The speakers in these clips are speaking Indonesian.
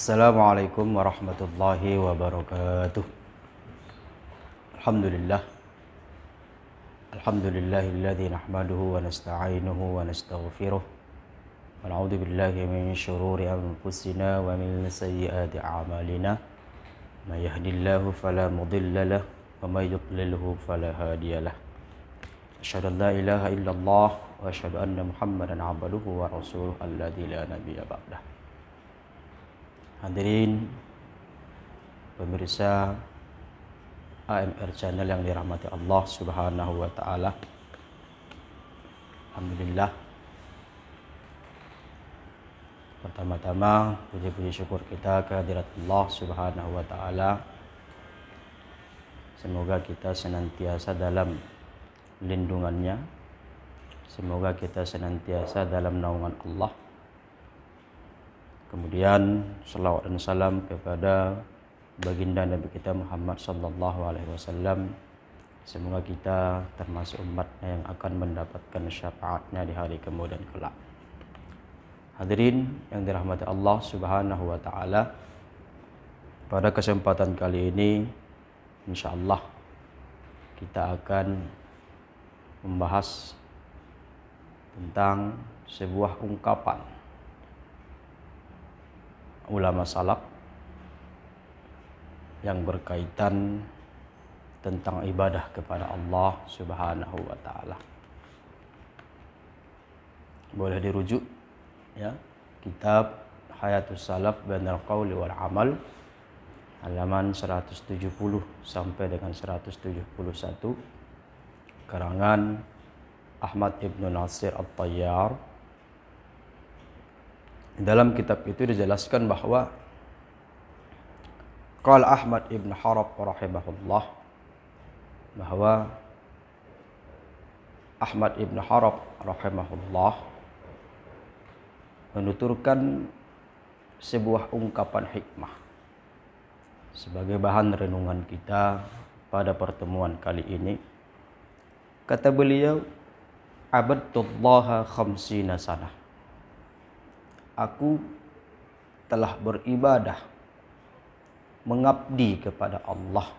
Assalamualaikum warahmatullahi wabarakatuh. Alhamdulillah. Alhamdulillahilladzi nahmaduhu wa nasta'inuhu wa nastaghfiruh. Wa na'udzu billahi min syururi anfusina wa min sayyiati a'malina. May yahdihillahu fala mudilla lahu wa may yudlilhu fala hadiyalah. Asyhadu an la ilaha illallah wa asyhadu anna Muhammadan 'abduhu wa rasuluhu alladzi la nabiyya ba'dah. Hadirin pemirsa AMR Channel yang dirahmati Allah Subhanahu wa taala. Alhamdulillah. Pertama-tama puji-puji syukur kita kehadirat Allah Subhanahu wa taala. Semoga kita senantiasa dalam lindungannya. Semoga kita senantiasa dalam naungan Allah. Kemudian salawat dan salam kepada baginda Nabi kita Muhammad sallallahu alaihi wasallam. Semoga kita termasuk umatnya yang akan mendapatkan syafaatnya di hari kemudian kelak. Hadirin yang dirahmati Allah Subhanahu wa taala. Pada kesempatan kali ini insyaallah kita akan membahas tentang sebuah ungkapan ulama salaf yang berkaitan tentang ibadah kepada Allah Subhanahu wa taala. Boleh dirujuk ya, kitab Hayatus Salaf Bainal Qauli wal Amal halaman 170 sampai dengan 171 karangan Ahmad Ibn Nasir At-Tayyar. Dalam kitab itu dijelaskan bahwa qala Ahmad Ibn Harab rahimahullah, bahwa Ahmad Ibn Harab rahimahullah menuturkan sebuah ungkapan hikmah sebagai bahan renungan kita pada pertemuan kali ini. Kata beliau, abadtullaha khamsina sanah. Aku telah beribadah, mengabdi kepada Allah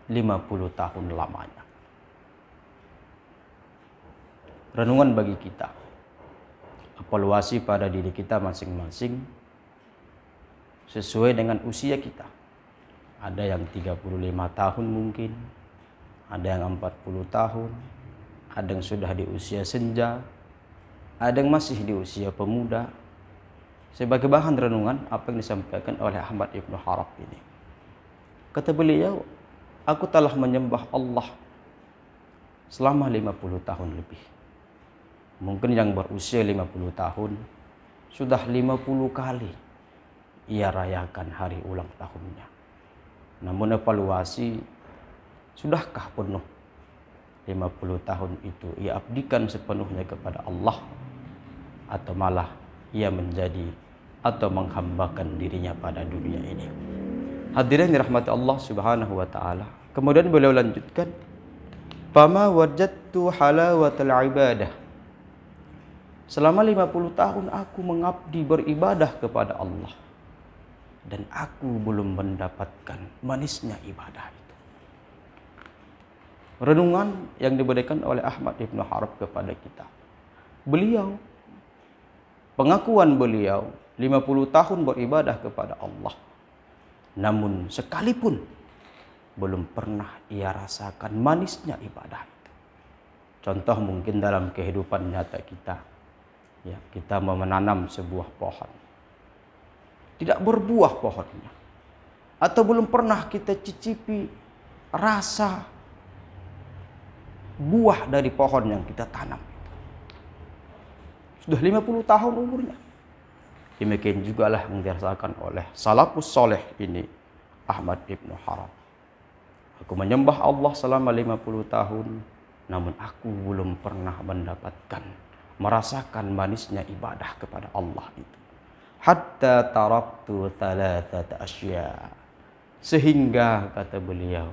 50 tahun lamanya. Renungan bagi kita, evaluasi pada diri kita masing-masing sesuai dengan usia kita. Ada yang 35 tahun mungkin, ada yang 40 tahun, ada yang sudah di usia senja, ada yang masih di usia pemuda. Sebagai bahan renungan apa yang disampaikan oleh Ahmad Ibn Harab ini. Kata beliau, aku telah menyembah Allah selama 50 tahun lebih. Mungkin yang berusia 50 tahun sudah 50 kali ia rayakan hari ulang tahunnya. Namun evaluasi, sudahkah penuh 50 tahun itu ia abdikan sepenuhnya kepada Allah, atau malah ia menjadi atau menghambakan dirinya pada dunia ini? Hadirin dirahmati Allah Subhanahu wa taala. Kemudian beliau lanjutkan, "Fama wajadtu halawatal ibadah." Selama 50 tahun aku mengabdi beribadah kepada Allah dan aku belum mendapatkan manisnya ibadah itu. Renungan yang diberikan oleh Ahmad Ibn Harab kepada kita. Beliau, pengakuan beliau 50 tahun beribadah kepada Allah, namun sekalipun belum pernah ia rasakan manisnya ibadah itu. Contoh mungkin dalam kehidupan nyata kita, ya, kita menanam sebuah pohon, tidak berbuah pohonnya, atau belum pernah kita cicipi rasa buah dari pohon yang kita tanam. Sudah 50 tahun umurnya. Demikian juga lah yang dirasakan oleh salafus soleh ini, Ahmad Ibn Harab. Aku menyembah Allah selama 50 tahun, namun aku belum pernah mendapatkan, merasakan manisnya ibadah kepada Allah itu. Hatta taraktu thalathata asya. Sehingga, kata beliau,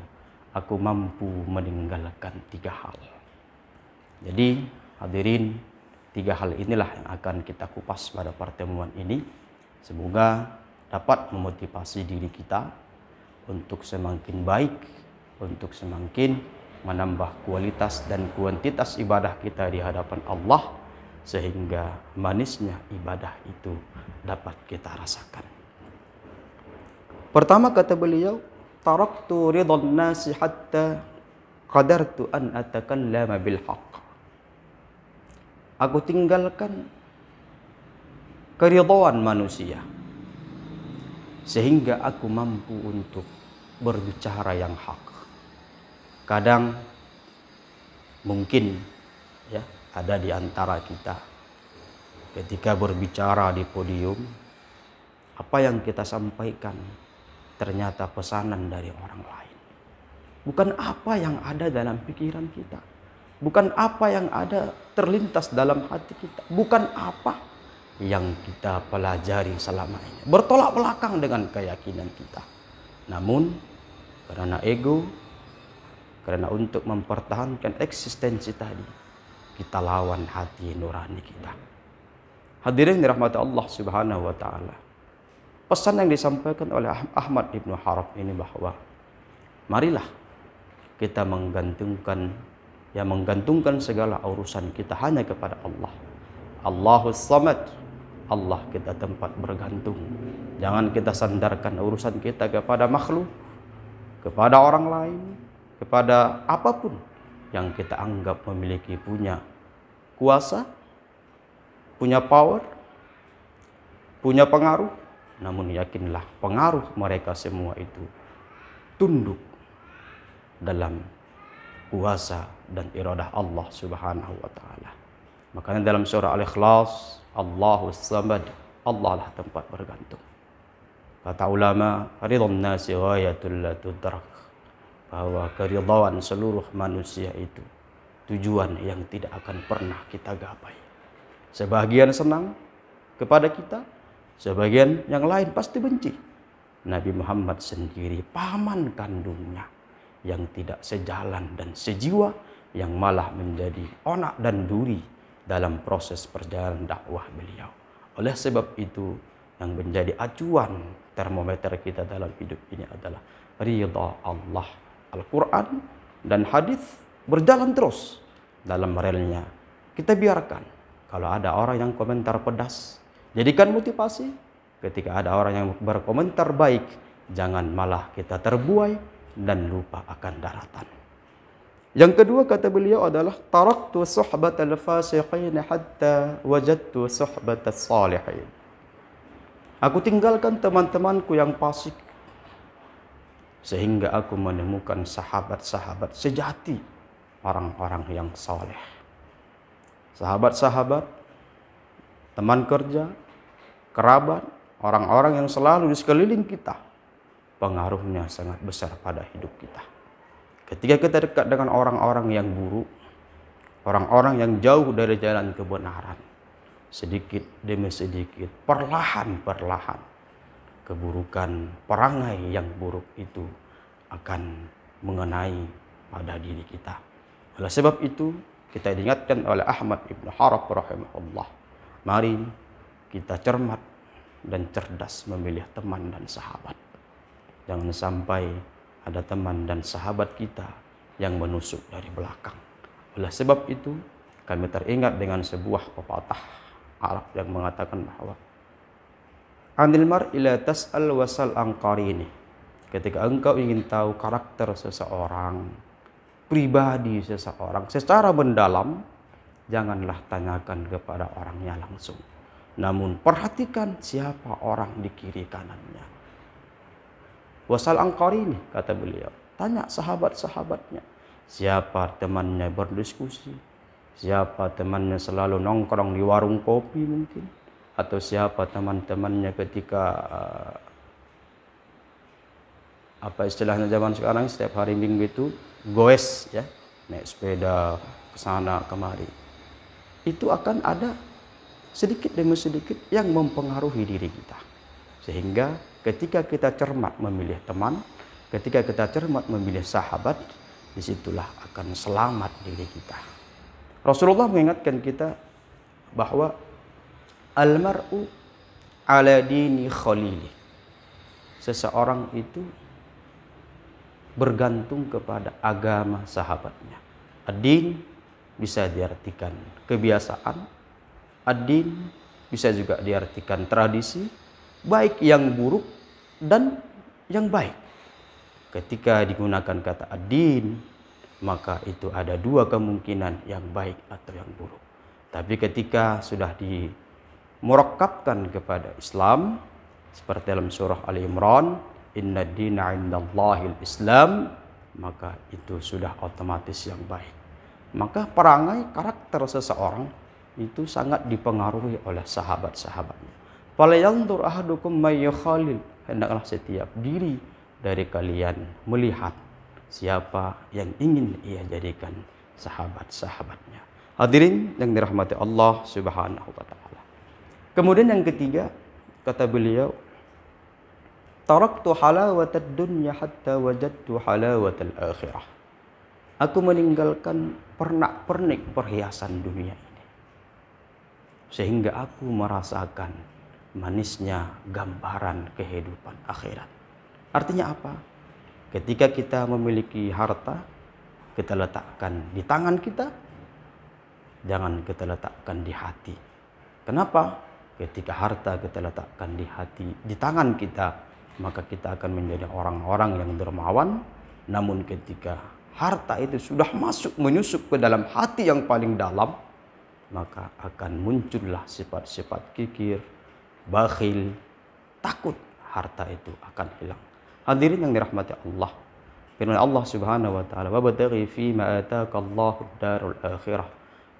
aku mampu meninggalkan 3 hal. Jadi hadirin Tiga hal inilah yang akan kita kupas pada pertemuan ini. Semoga dapat memotivasi diri kita untuk semakin baik, untuk semakin menambah kualitas dan kuantitas ibadah kita di hadapan Allah, sehingga manisnya ibadah itu dapat kita rasakan. Pertama kata beliau, taraktu ridhan nasi hatta qadartu an atakallama bil haqq. Aku tinggalkan keridhaan manusia sehingga aku mampu untuk berbicara yang hak. Kadang mungkin ya ada di antara kita ketika berbicara di podium, apa yang kita sampaikan ternyata pesanan dari orang lain. Bukan apa yang ada dalam pikiran kita, bukan apa yang ada terlintas dalam hati kita, bukan apa yang kita pelajari selama ini, bertolak belakang dengan keyakinan kita. Namun karena ego, karena untuk mempertahankan eksistensi tadi, kita lawan hati nurani kita. Hadirin dirahmati Allah Subhanahu wa taala. Pesan yang disampaikan oleh Ahmad Ibnu Harab ini bahwa marilah kita menggantungkan segala urusan kita hanya kepada Allah. Allahus Samad. Allah kita tempat bergantung. Jangan kita sandarkan urusan kita kepada makhluk, kepada orang lain, kepada apapun yang kita anggap memiliki punya kuasa, punya power, punya pengaruh. Namun yakinlah pengaruh mereka semua itu tunduk dalam kuasa dan iradah Allah Subhanahu wa taala. Makanya dalam surah Al-Ikhlas, Allahus Samad, Allah lah tempat bergantung. Kata ulama, ridwan nasi ghayatul la tudrak, bahwa keridhaan seluruh manusia itu tujuan yang tidak akan pernah kita gapai. Sebagian senang kepada kita, sebagian yang lain pasti benci. Nabi Muhammad sendiri paman kandungnya yang tidak sejalan dan sejiwa, yang malah menjadi onak dan duri dalam proses perjalanan dakwah beliau. Oleh sebab itu, yang menjadi acuan termometer kita dalam hidup ini adalah ridha Allah. Al-Quran dan hadis berjalan terus dalam relnya. Kita biarkan kalau ada orang yang komentar pedas, jadikan motivasi. Ketika ada orang yang berkomentar baik, jangan malah kita terbuai dan lupa akan daratan. Yang kedua kata beliau adalah taraktu suhbatal fasiqin hatta wajadtu suhbatas salihin. Aku tinggalkan teman-temanku yang fasik sehingga aku menemukan sahabat-sahabat sejati, orang-orang yang saleh. Sahabat-sahabat, teman kerja, kerabat, orang-orang yang selalu di sekeliling kita, pengaruhnya sangat besar pada hidup kita. Ketika kita dekat dengan orang-orang yang buruk, orang-orang yang jauh dari jalan kebenaran, sedikit demi sedikit, perlahan-perlahan, keburukan perangai yang buruk itu akan mengenai pada diri kita. Oleh sebab itu, kita diingatkan oleh Ahmad Ibnu Harab rahimahullah, mari kita cermat dan cerdas memilih teman dan sahabat. Jangan sampai ada teman dan sahabat kita yang menusuk dari belakang. Oleh sebab itu, kami teringat dengan sebuah pepatah Arab yang mengatakan bahwa anil mar'i la tas'al wasal an qarini. Ketika engkau ingin tahu karakter seseorang, pribadi seseorang secara mendalam, janganlah tanyakan kepada orangnya langsung. Namun perhatikan siapa orang di kiri kanannya. Wasal an qarini, kata beliau. Tanya sahabat-sahabatnya. Siapa temannya berdiskusi? Siapa temannya selalu nongkrong di warung kopi mungkin? Atau siapa teman-temannya ketika apa istilahnya zaman sekarang, setiap hari Minggu itu goes ya, naik sepeda ke sana kemari. Itu akan ada sedikit demi sedikit yang mempengaruhi diri kita. Sehingga ketika kita cermat memilih teman, ketika kita cermat memilih sahabat, disitulah akan selamat diri kita. Rasulullah mengingatkan kita bahwa almar'u ala dini khalili. Seseorang itu bergantung kepada agama sahabatnya. Ad-din bisa diartikan kebiasaan, ad-din bisa juga diartikan tradisi, baik yang buruk dan yang baik. Ketika digunakan kata ad-din, maka itu ada dua kemungkinan, yang baik atau yang buruk. Tapi ketika sudah dimurakkabkan kepada Islam, seperti dalam surah Ali Imran, inna dina indallahil Islam, maka itu sudah otomatis yang baik. Maka perangai karakter seseorang itu sangat dipengaruhi oleh sahabat-sahabatnya. Fala yanzur ahadukum may yukhalil, hendaklah setiap diri dari kalian melihat siapa yang ingin ia jadikan sahabat-sahabatnya. Hadirin yang dirahmati Allah Subhanahu wa taala. Kemudian yang ketiga, kata beliau, taraktu halawatad dunya hatta wajadtu halawatal akhirah. Aku meninggalkan pernak-pernik perhiasan dunia ini sehingga aku merasakan manisnya gambaran kehidupan akhirat. Artinya apa? Ketika kita memiliki harta, kita letakkan di tangan kita, jangan kita letakkan di hati. Kenapa? Ketika harta kita letakkan di hati, di tangan kita, maka kita akan menjadi orang-orang yang dermawan. Namun ketika harta itu sudah menyusup ke dalam hati yang paling dalam, maka akan muncullah sifat-sifat kikir, bakhil, takut harta itu akan hilang. Hadirin yang dirahmati Allah, firman Allah Subhanahu wa taala, "Wabtaghi fi ma ataka Allahu darul akhirah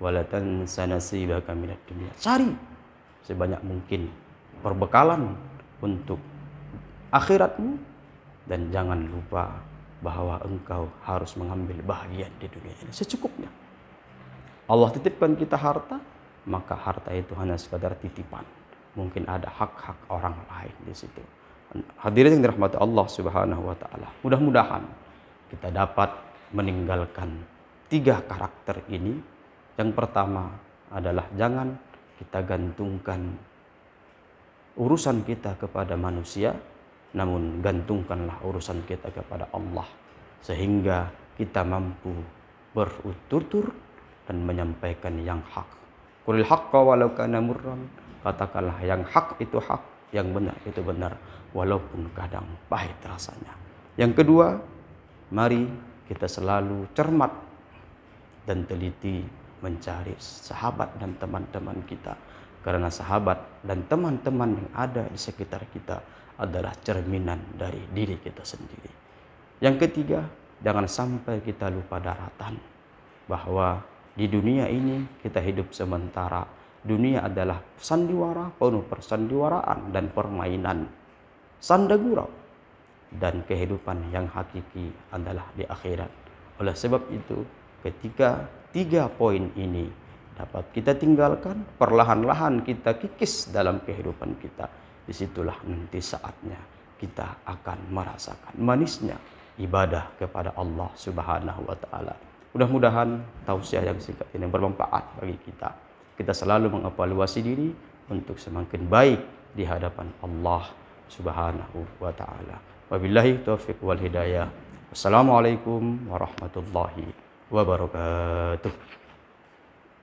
wa la tansa nasibaka minad dunya." Cari sebanyak mungkin perbekalan untuk akhiratmu dan jangan lupa bahwa engkau harus mengambil bahagian di dunia ini secukupnya. Allah titipkan kita harta, maka harta itu hanya sekadar titipan. Mungkin ada hak-hak orang lain di situ. Hadirin yang dirahmati Allah Subhanahu wa taala, mudah-mudahan kita dapat meninggalkan 3 karakter ini. Yang pertama adalah jangan kita gantungkan urusan kita kepada manusia, namun gantungkanlah urusan kita kepada Allah, sehingga kita mampu berutur-tur dan menyampaikan yang hak. Qulil haqqa walau kana murran, katakanlah yang hak itu hak, yang benar itu benar, walaupun kadang pahit rasanya. Yang kedua, mari kita selalu cermat dan teliti mencari sahabat dan teman-teman kita, karena sahabat dan teman-teman yang ada di sekitar kita adalah cerminan dari diri kita sendiri. Yang ketiga, jangan sampai kita lupa daratan, bahwa di dunia ini kita hidup sementara. Dunia adalah sandiwara, penuh persandiwaraan dan permainan, sandagurau, dan kehidupan yang hakiki adalah di akhirat. Oleh sebab itu, ketika 3 poin ini dapat kita tinggalkan, perlahan-lahan kita kikis dalam kehidupan kita, disitulah nanti saatnya kita akan merasakan manisnya ibadah kepada Allah Subhanahu wa taala. Mudah-mudahan tausiah yang singkat ini bermanfaat bagi kita. Kita selalu mengevaluasi diri untuk semakin baik di hadapan Allah Subhanahu wa taala. Wabillahi taufiq wal hidayah. Wassalamualaikum warahmatullahi wabarakatuh.